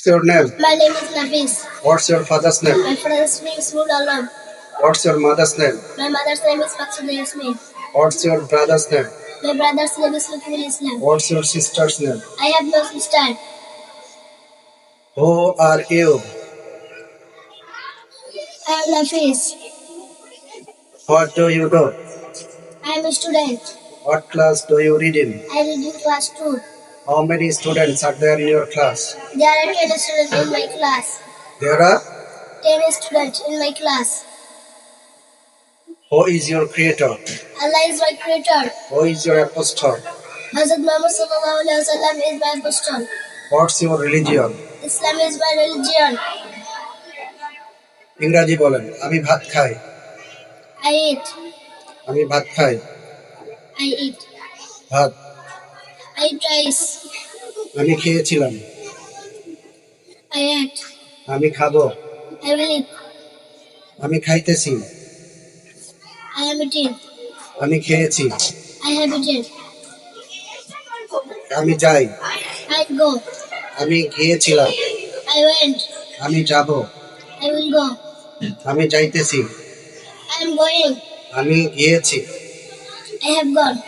your name? My name is Nafis. What's your father's name? My father's name is Mul Alam. What's your mother's name? My mother's name is Maqsood Yasmin. What's your brother's name? My brother's name is Lukman Islam. What's your sister's name? I have no sister. Who are you? I am Nafis. What do you do? I am a student. What class do you read in? I read in class 2. How many students are there in your class? There are 10 students in my class. There are? 10 students in my class. Who is your creator? Allah is my creator. Who is your apostle? Hazrat Muhammad sallallahu alaihi wasallam is my apostle. What's your religion? Islam is my religion. ইংরাজি বলেন। আমি ভাত খাই। I eat. আমি ভাত খাই। I eat. ভাত। I eat rice. আমি খেয়েছিলাম। I ate. আমি খাবো। I will eat. আমি খাইতেছি। I am eating. আমি খেয়েছি। I have eaten. আমি যাই। I go. আমি গিয়েছিলাম। I went. আমি যাব। I will go. আমি যাইতেছি। I am going. আমি গিয়েছি। I have gone.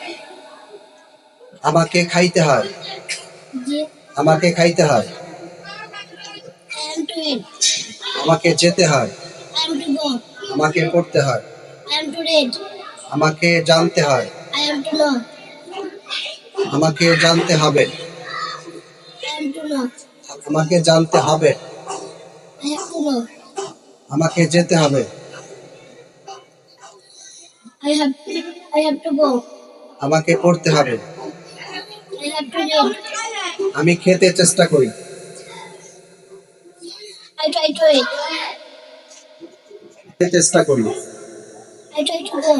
আমাকে খাইতে হয়। G. আমাকে খাইতে হয়। I am to eat. আমাকে যেতে হয়। I am to go. আমাকে পড়তে হয়। I am to read. আমাকে জানতে হয়। I am to know. আমাকে জানতে হবে। I am to know. আমাকে জানতে হবে। I have to know. আমাকে যেতে হবে। I have to go. আমাকে পড়তে হবে। I have to read. আমি খেতে চেষ্টা করি। I try to eat. চেষ্টা করি। I try to go.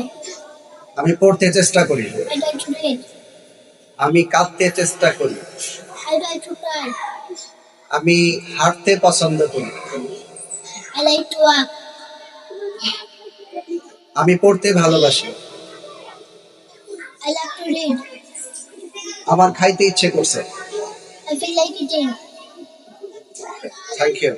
আমি পড়তে চেষ্টা করি। I try to read. আমি কাঁদতে চেষ্টা করি। I try to cry. আমি হাঁটতে পছন্দ করি। I like to walk. আমি পড়তে ভালোবাসি। I like to read. আমার খাইতে ইচ্ছে করছে। I feel like eating. Thank you.